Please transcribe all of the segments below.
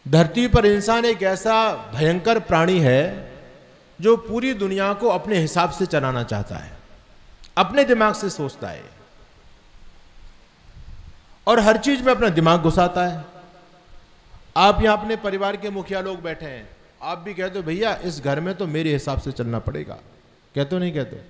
धरती पर इंसान एक ऐसा भयंकर प्राणी है जो पूरी दुनिया को अपने हिसाब से चलाना चाहता है, अपने दिमाग से सोचता है और हर चीज में अपना दिमाग घुसाता है। आप यहां अपने परिवार के मुखिया लोग बैठे हैं, आप भी कहते हो भैया इस घर में तो मेरे हिसाब से चलना पड़ेगा, कहते हो नहीं कहते?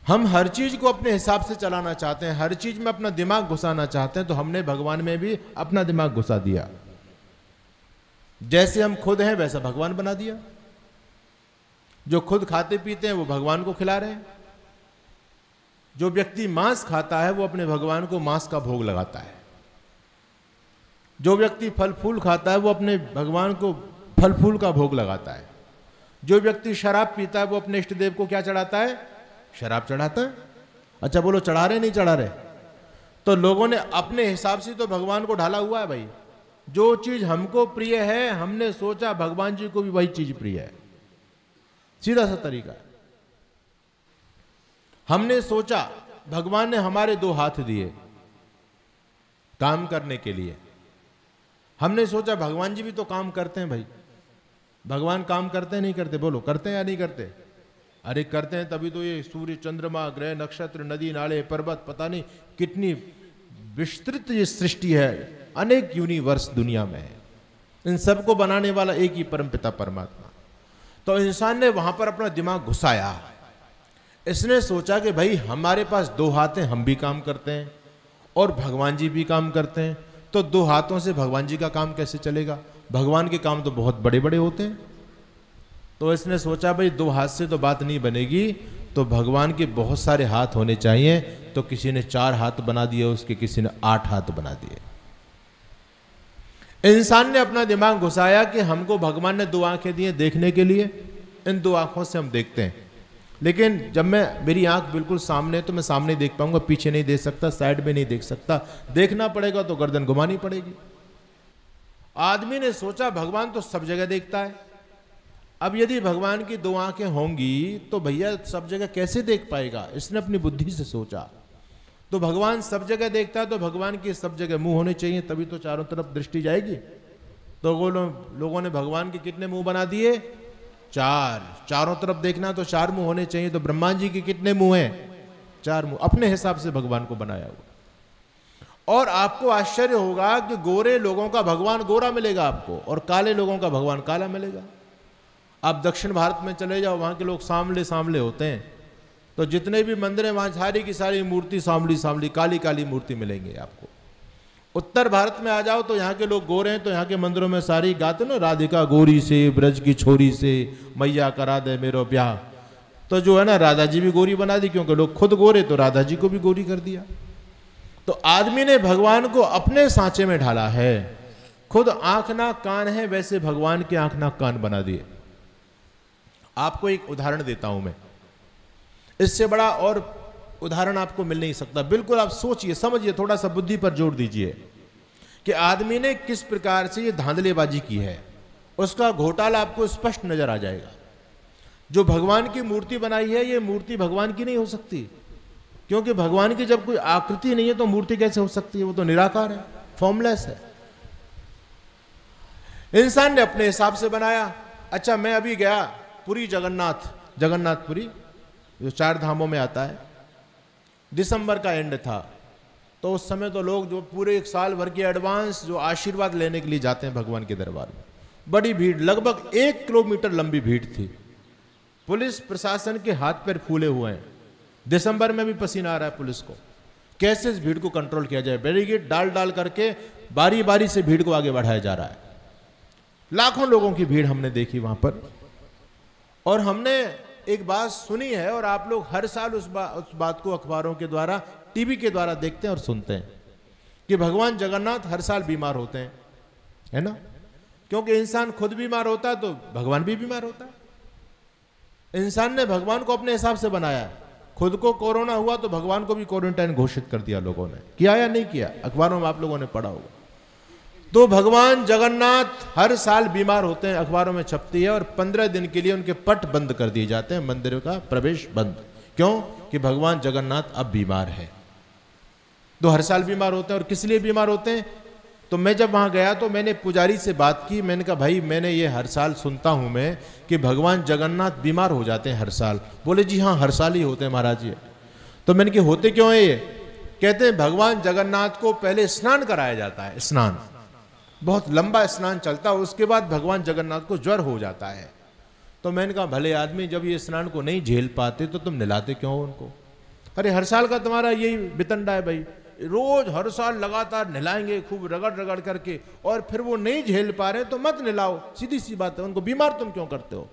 हम हर चीज को अपने हिसाब से चलाना चाहते हैं, हर चीज में अपना दिमाग घुसाना चाहते हैं। तो हमने भगवान में भी अपना दिमाग घुसा दिया। जैसे हम खुद हैं वैसा भगवान बना दिया। जो खुद खाते पीते हैं वो भगवान को खिला रहे हैं। जो व्यक्ति मांस खाता है वो अपने भगवान को मांस का भोग लगाता है। जो व्यक्ति फल फूल खाता है वो अपने भगवान को फल फूल का भोग लगाता है। जो व्यक्ति शराब पीता है वो अपने इष्ट देव को क्या चढ़ाता है? शराब चढ़ाता है। अच्छा बोलो, चढ़ा रहे नहीं चढ़ा रहे? तो लोगों ने अपने हिसाब से तो भगवान को ढाला हुआ है भाई। जो चीज हमको प्रिय है हमने सोचा भगवान जी को भी वही चीज प्रिय है। सीधा सा तरीका है। हमने सोचा भगवान ने हमारे दो हाथ दिए काम करने के लिए। हमने सोचा भगवान जी भी तो काम करते हैं भाई। भगवान काम करते हैं नहीं करते? बोलो, करते हैं या नहीं करते? अरे करते हैं, तभी तो ये सूर्य चंद्रमा ग्रह नक्षत्र नदी नाले पर्वत पता नहीं कितनी विस्तृत ये सृष्टि है, अनेक यूनिवर्स दुनिया में है। इन सबको बनाने वाला एक ही परमपिता परमात्मा। तो इंसान ने वहां पर अपना दिमाग घुसाया। इसने सोचा कि भाई हमारे पास दो हाथ हैं, हम भी काम करते हैं और भगवान जी भी काम करते हैं, तो दो हाथों से भगवान जी का काम कैसे चलेगा? भगवान के काम तो बहुत बड़े बड़े होते हैं। तो इसने सोचा भाई दो हाथ से तो बात नहीं बनेगी, तो भगवान के बहुत सारे हाथ होने चाहिए। तो किसी ने 4 हाथ बना दिए उसके, किसी ने 8 हाथ बना दिए। इंसान ने अपना दिमाग घुसाया कि हमको भगवान ने 2 आंखें दी हैं देखने के लिए, इन 2 आंखों से हम देखते हैं। लेकिन जब मेरी आंख बिल्कुल सामने तो मैं सामने देख पाऊंगा, पीछे नहीं देख सकता, साइड में नहीं देख सकता। देखना पड़ेगा तो गर्दन घुमानी पड़ेगी। आदमी ने सोचा भगवान तो सब जगह देखता है। अब यदि भगवान की 2 आंखें होंगी तो भैया सब जगह कैसे देख पाएगा? इसने अपनी बुद्धि से सोचा। तो भगवान सब जगह देखता है तो भगवान की सब जगह मुंह होने चाहिए, तभी तो चारों तरफ दृष्टि जाएगी। तो वो लोगों ने भगवान के कितने मुंह बना दिए? 4। चारों तरफ देखना तो 4 मुंह होने चाहिए। तो ब्रह्मा जी के कितने मुंह हैं? 4 मुंह। अपने हिसाब से भगवान को बनाया हुआ। और आपको आश्चर्य होगा कि गोरे लोगों का भगवान गोरा मिलेगा आपको और काले लोगों का भगवान काला मिलेगा। आप दक्षिण भारत में चले जाओ, वहां के लोग सांवले सांवले होते हैं। तो जितने भी मंदिर हैं वहां सारी की सारी मूर्ति सांवली सांवली काली काली मूर्ति मिलेंगे आपको। उत्तर भारत में आ जाओ तो यहाँ के लोग गोरे हैं, तो यहाँ के मंदिरों में सारी गाते ना, राधिका गोरी से ब्रज की छोरी से मैया करा दे मेरो ब्याह। तो जो है ना, राधा जी भी गोरी बना दी, क्योंकि लोग खुद गोरे तो राधा जी को भी गोरी कर दिया। तो आदमी ने भगवान को अपने सांचे में ढाला है। खुद आंख ना कान है, वैसे भगवान के आंख ना कान बना दिए। आपको एक उदाहरण देता हूं मैं, इससे बड़ा और उदाहरण आपको मिल नहीं सकता। बिल्कुल आप सोचिए, समझिए, थोड़ा सा बुद्धि पर जोर दीजिए कि आदमी ने किस प्रकार से ये धांधलेबाजी की है। उसका घोटाला आपको स्पष्ट नजर आ जाएगा। जो भगवान की मूर्ति बनाई है, ये मूर्ति भगवान की नहीं हो सकती, क्योंकि भगवान की जब कोई आकृति नहीं है तो मूर्ति कैसे हो सकती है? वो तो निराकार है, फॉर्मलेस है। इंसान ने अपने हिसाब से बनाया। अच्छा, मैं अभी गया पुरी जगन्नाथपुरी, जो 4 धामों में आता है। दिसंबर का एंड था, तो उस समय तो लोग जो पूरे 1 साल भर के एडवांस जो आशीर्वाद लेने के लिए जाते हैं भगवान के दरबार में, बड़ी भीड़, लगभग 1 किलोमीटर लंबी भीड़ थी। पुलिस प्रशासन के हाथ पैर फूले हुए हैं। दिसंबर में भी पसीना आ रहा है पुलिस को। कैसे इस भीड़ को कंट्रोल किया जाए? बैरिकेड डाल डाल करके बारी बारी से भीड़ को आगे बढ़ाया जा रहा है। लाखों लोगों की भीड़ हमने देखी वहां पर। और हमने एक बात सुनी है, और आप लोग हर साल उस बात को अखबारों के द्वारा, टीवी के द्वारा देखते हैं और सुनते हैं कि भगवान जगन्नाथ हर साल बीमार होते हैं, है ना? क्योंकि इंसान खुद बीमार होता है तो भगवान भी बीमार होता है। इंसान ने भगवान को अपने हिसाब से बनाया। खुद को कोरोना हुआ तो भगवान को भी क्वारंटाइन घोषित कर दिया लोगों ने। किया या नहीं किया? अखबारों में आप लोगों ने पढ़ा होगा। तो भगवान जगन्नाथ हर साल बीमार होते हैं, अखबारों में छपती है, और 15 दिन के लिए उनके पट बंद कर दिए जाते हैं, मंदिर का प्रवेश बंद। क्यों? कि भगवान जगन्नाथ अब बीमार है। तो हर साल बीमार होते हैं। और किस लिए बीमार होते हैं? तो मैं जब वहाँ गया तो मैंने पुजारी से बात की, मैंने कहा भाई मैंने ये हर साल सुनता हूँ मैं कि भगवान जगन्नाथ बीमार हो जाते हैं हर साल। बोले जी हाँ हर साल ही होते हैं महाराज जी। तो मैंने कहा होते क्यों है ये? कहते हैं भगवान जगन्नाथ को पहले स्नान कराया जाता है, स्नान बहुत लंबा स्नान चलता है, उसके बाद भगवान जगन्नाथ को ज्वर हो जाता है। तो मैंने कहा भले आदमी जब ये स्नान को नहीं झेल पाते तो तुम नहलाते क्यों हो उनको? अरे हर साल का तुम्हारा यही बितंडा है भाई, रोज हर साल लगातार नहलाएंगे खूब रगड़ रगड़ करके, और फिर वो नहीं झेल पा रहे तो मत नहलाओ, सीधी सी बात है। उनको बीमार तुम क्यों करते हो?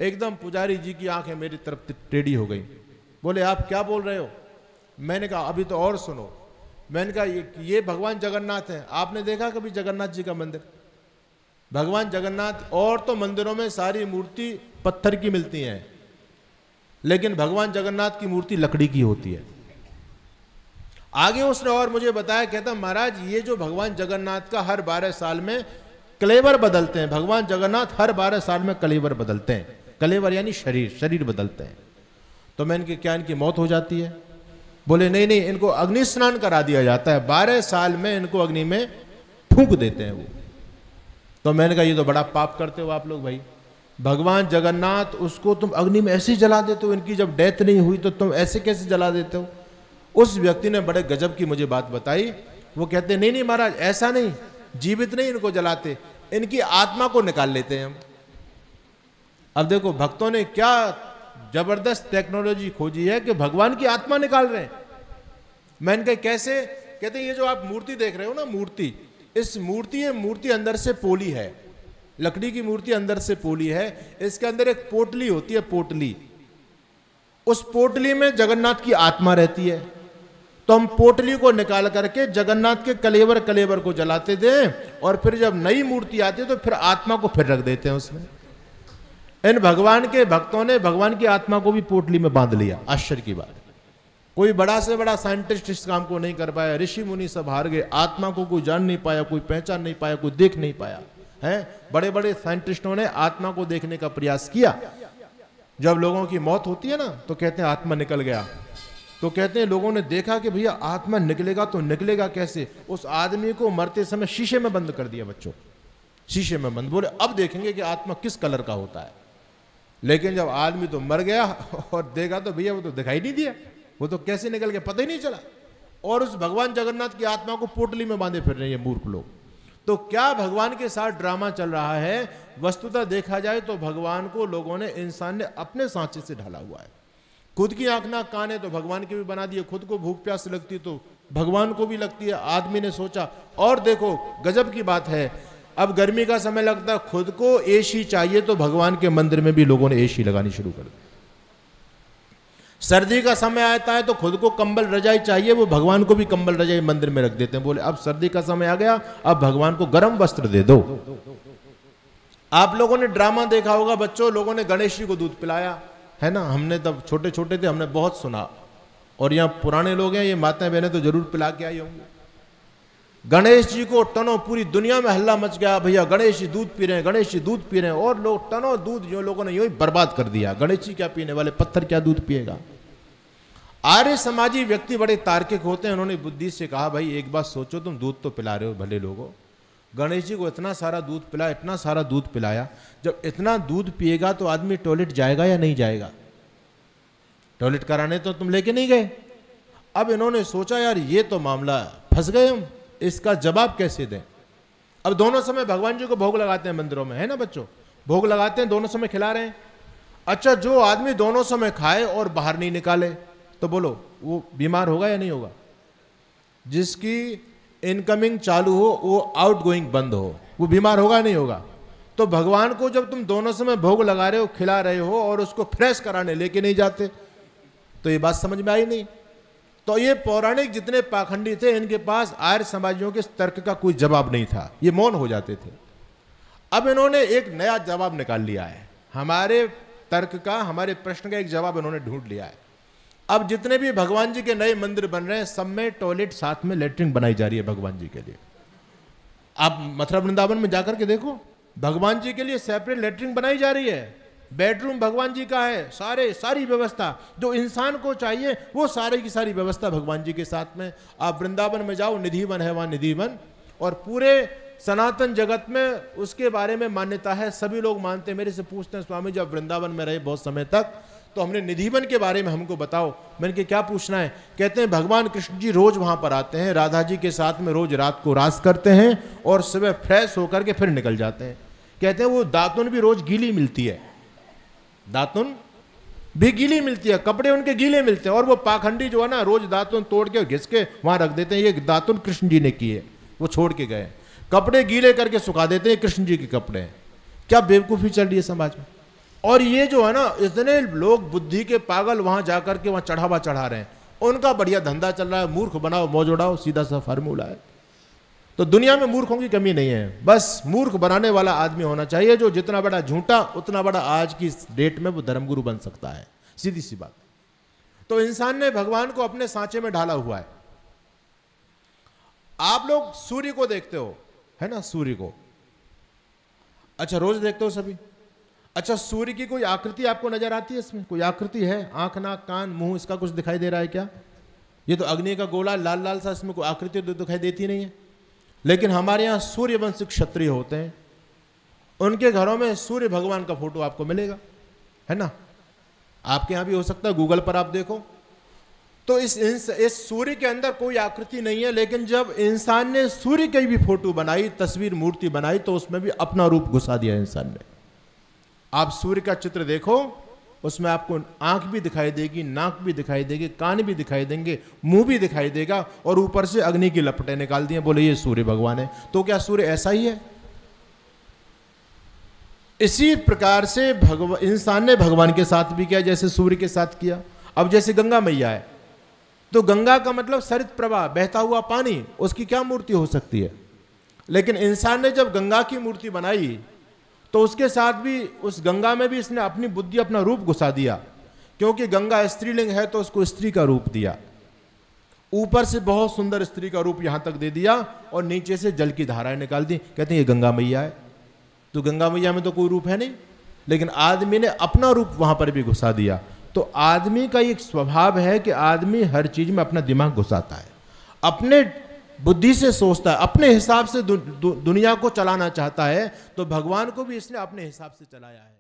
एकदम पुजारी जी की आंखें मेरी तरफ टेढ़ी हो गई। बोले आप क्या बोल रहे हो? मैंने कहा अभी तो और सुनो। मैंने कहा ये भगवान जगन्नाथ हैं, आपने देखा कभी जगन्नाथ जी का मंदिर? भगवान जगन्नाथ, और तो मंदिरों में सारी मूर्ति पत्थर की मिलती हैं, लेकिन भगवान जगन्नाथ की मूर्ति लकड़ी की होती है। आगे उसने और मुझे बताया, कहता महाराज ये जो भगवान जगन्नाथ का हर 12 साल में कलेवर बदलते हैं, भगवान जगन्नाथ हर 12 साल में कलेवर बदलते हैं। कलेवर यानी शरीर बदलते हैं। तो मैं इनकी क्या इनकी मौत हो जाती है? बोले नहीं नहीं, इनको अग्नि स्नान करा दिया जाता है, 12 साल में इनको अग्नि में फूंक देते हैं वो। तो मैंने कहा ये तो बड़ा पाप करते हो आप लोग भाई। भगवान जगन्नाथ उसको तुम अग्नि में ऐसे ही जला देते हो, इनकी जब डेथ नहीं हुई तो तुम ऐसे कैसे जला देते हो? उस व्यक्ति ने बड़े गजब की मुझे बात बताई। वो कहते नहीं नहीं महाराज ऐसा नहीं, जीवित नहीं इनको जलाते, इनकी आत्मा को निकाल लेते हैं हम। अब देखो भक्तों ने क्या जबरदस्त टेक्नोलॉजी खोजी है कि भगवान की आत्मा निकाल रहे हैं। मैंने कहा कैसे? कहते ये जो आप मूर्ति देख रहे हो ना, मूर्ति, इस मूर्ति अंदर से पोली है, लकड़ी की मूर्ति अंदर से पोली है, इसके अंदर एक पोटली होती है, पोटली, उस पोटली में जगन्नाथ की आत्मा रहती है। तो हम पोटली को निकाल करके जगन्नाथ के कलेवर को जलाते थे, और फिर जब नई मूर्ति आती है तो फिर आत्मा को फिर रख देते हैं उसमें। इन भगवान के भक्तों ने भगवान की आत्मा को भी पोटली में बांध लिया। आश्चर्य की बात, कोई बड़ा से बड़ा साइंटिस्ट इस काम को नहीं कर पाया, ऋषि मुनि सब हार गए, आत्मा को कोई जान नहीं पाया, कोई पहचान नहीं पाया, कोई देख नहीं पाया है। बड़े बड़े साइंटिस्टों ने आत्मा को देखने का प्रयास किया। जब लोगों की मौत होती है ना तो कहते हैं आत्मा निकल गया, तो कहते हैं लोगों ने देखा कि भैया आत्मा निकलेगा तो निकलेगा कैसे? उस आदमी को मरते समय शीशे में बंद कर दिया, बच्चों शीशे में बंद। बोले अब देखेंगे कि आत्मा किस कलर का होता है। लेकिन जब आदमी तो मर गया और देखा तो भैया वो तो दिखाई नहीं दिया, वो तो कैसे निकल गया पता ही नहीं चला। और उस भगवान जगन्नाथ की आत्मा को पोटली में बांधे फिर रहे हैं मूर्ख लोग। तो क्या भगवान के साथ ड्रामा चल रहा है? वस्तुतः देखा जाए तो भगवान को लोगों ने, इंसान ने अपने सांचे से ढाला हुआ है। खुद की आंख ना कान है तो भगवान के भी बना दिए, खुद को भूख प्यास लगती तो भगवान को भी लगती है। आदमी ने सोचा, और देखो गजब की बात है, अब गर्मी का समय लगता है, खुद को एसी चाहिए तो भगवान के मंदिर में भी लोगों ने एसी लगानी शुरू कर दी। सर्दी का समय आता है तो खुद को कंबल रजाई चाहिए, वो भगवान को भी कंबल रजाई मंदिर में रख देते हैं। बोले अब सर्दी का समय आ गया, अब भगवान को गर्म वस्त्र दे दो। आप लोगों ने ड्रामा देखा होगा बच्चों, लोगों ने गणेश जी को दूध पिलाया है ना, हमने तब छोटे छोटे थे, हमने बहुत सुना। और यहाँ पुराने लोग हैं, ये माताएं बहनें तो जरूर पिला के आई होंगी। गणेश जी को टनों, पूरी दुनिया में हल्ला मच गया, भैया गणेश जी दूध पी रहे हैं, गणेश जी दूध पी रहे हैं। और लोग टनों दूध जो लोगों ने यूं ही बर्बाद कर दिया। गणेश जी क्या पीने वाले, पत्थर क्या दूध पिएगा। आर्य समाजी व्यक्ति बड़े तार्किक होते हैं, उन्होंने बुद्धि से कहा भाई एक बात सोचो, तुम दूध तो पिला रहे हो भले लोगों, गणेश जी को इतना सारा दूध पिलाया, इतना सारा दूध पिलाया, जब इतना दूध पिएगा तो आदमी टॉयलेट जाएगा या नहीं जाएगा? टॉयलेट कराने तो तुम लेके नहीं गए। अब इन्होंने सोचा यार ये तो मामला, फंस गए हम, इसका जवाब कैसे दें। अब दोनों समय भगवान जी को भोग लगाते हैं मंदिरों में, है ना बच्चों, भोग लगाते हैं, दोनों समय खिला रहे हैं। अच्छा, जो आदमी दोनों समय खाए और बाहर नहीं निकाले तो बोलो वो बीमार होगा या नहीं होगा? जिसकी इनकमिंग चालू हो वो आउटगोइंग बंद हो, वो बीमार होगा नहीं होगा? तो भगवान को जब तुम दोनों समय भोग लगा रहे हो, खिला रहे हो, और उसको फ्रेश कराने लेके नहीं जाते, तो ये बात समझ में आई नहीं। तो ये पौराणिक जितने पाखंडी थे, इनके पास आर्य समाजियों के तर्क का कोई जवाब नहीं था, ये मौन हो जाते थे। अब इन्होंने एक नया जवाब निकाल लिया है, हमारे तर्क का, हमारे प्रश्न का एक जवाब इन्होंने ढूंढ लिया है। अब जितने भी भगवान जी के नए मंदिर बन रहे हैं, सब में टॉयलेट साथ में लैट्रिन बनाई जा रही है भगवान जी के लिए। आप मथुरा वृंदावन में जाकर के देखो, भगवान जी के लिए सेपरेट लैट्रिन बनाई जा रही है, बेडरूम भगवान जी का है, सारी व्यवस्था जो इंसान को चाहिए वो सारी की सारी व्यवस्था भगवान जी के साथ में। आप वृंदावन में जाओ, निधिवन है वहां, निधिवन, और पूरे सनातन जगत में उसके बारे में मान्यता है, सभी लोग मानते हैं। मेरे से पूछते हैं स्वामी जी आप वृंदावन में रहे बहुत समय तक, तो हमने निधिवन के बारे में हमको बताओ। मैंने कहा क्या पूछना है? कहते हैं भगवान कृष्ण जी रोज वहां पर आते हैं, राधा जी के साथ में रोज रात को रास करते हैं और सुबह फ्रेश होकर के फिर निकल जाते हैं। कहते हैं वो दातुन भी रोज गीली मिलती है, दातुन भी गीली मिलती है, कपड़े उनके गीले मिलते हैं, और वो पाखंडी जो है ना रोज दातुन तोड़ के घिस के वहां रख देते हैं। ये दातुन कृष्ण जी ने किए, वो छोड़ के गए, कपड़े गीले करके सुखा देते हैं, कृष्ण जी के कपड़े हैं। क्या बेवकूफ़ी चल रही है समाज में। और ये जो है ना इतने लोग बुद्धि के पागल वहां जाकर के वहां चढ़ावा चढ़ा रहे हैं, उनका बढ़िया धंधा चल रहा है, मूर्ख बनाओ मौज उड़ाओ, सीधा सा फार्मूला है। तो दुनिया में मूर्खों की कमी नहीं है, बस मूर्ख बनाने वाला आदमी होना चाहिए, जो जितना बड़ा झूठा उतना बड़ा आज की डेट में वो धर्मगुरु बन सकता है, सीधी सी बात। तो इंसान ने भगवान को अपने सांचे में ढाला हुआ है। आप लोग सूर्य को देखते हो, है ना, सूर्य को, अच्छा रोज देखते हो सभी। अच्छा सूर्य की कोई आकृति आपको नजर आती है? इसमें कोई आकृति है? आंख नाक कान मुंह इसका कुछ दिखाई दे रहा है क्या? ये तो अग्नि का गोला लाल लाल सा, इसमें कोई आकृति तो दिखाई देती नहीं है। लेकिन हमारे यहाँ सूर्यवंशी क्षत्रिय होते हैं, उनके घरों में सूर्य भगवान का फोटो आपको मिलेगा, है ना। आपके यहाँ भी हो सकता है, गूगल पर आप देखो। तो इस सूर्य के अंदर कोई आकृति नहीं है, लेकिन जब इंसान ने सूर्य की भी फोटो बनाई, तस्वीर मूर्ति बनाई, तो उसमें भी अपना रूप घुसा दिया इंसान ने। आप सूर्य का चित्र देखो, उसमें आपको आंख भी दिखाई देगी, नाक भी दिखाई देगी, कान भी दिखाई देंगे, मुंह भी दिखाई देगा, और ऊपर से अग्नि की लपटें निकाल दी हैं, बोले ये सूर्य भगवान है। तो क्या सूर्य ऐसा ही है? इसी प्रकार से इंसान ने भगवान के साथ भी किया, जैसे सूर्य के साथ किया। अब जैसे गंगा मैया है, तो गंगा का मतलब सरित प्रवाह, बहता हुआ पानी, उसकी क्या मूर्ति हो सकती है? लेकिन इंसान ने जब गंगा की मूर्ति बनाई, तो उसके साथ भी, उस गंगा में भी इसने अपनी बुद्धि, अपना रूप घुसा दिया, क्योंकि गंगा स्त्रीलिंग है तो उसको स्त्री का रूप दिया। ऊपर से बहुत सुंदर स्त्री का रूप यहां तक दे दिया, और नीचे से जल की धाराएं निकाल दी, कहते हैं ये गंगा मैया है। तो गंगा मैया में तो कोई रूप है नहीं, लेकिन आदमी ने अपना रूप वहां पर भी घुसा दिया। तो आदमी का एक स्वभाव है कि आदमी हर चीज में अपना दिमाग घुसाता है, अपने बुद्धि से सोचता है, अपने हिसाब से दुनिया को चलाना चाहता है। तो भगवान को भी इसने अपने हिसाब से चलाया है।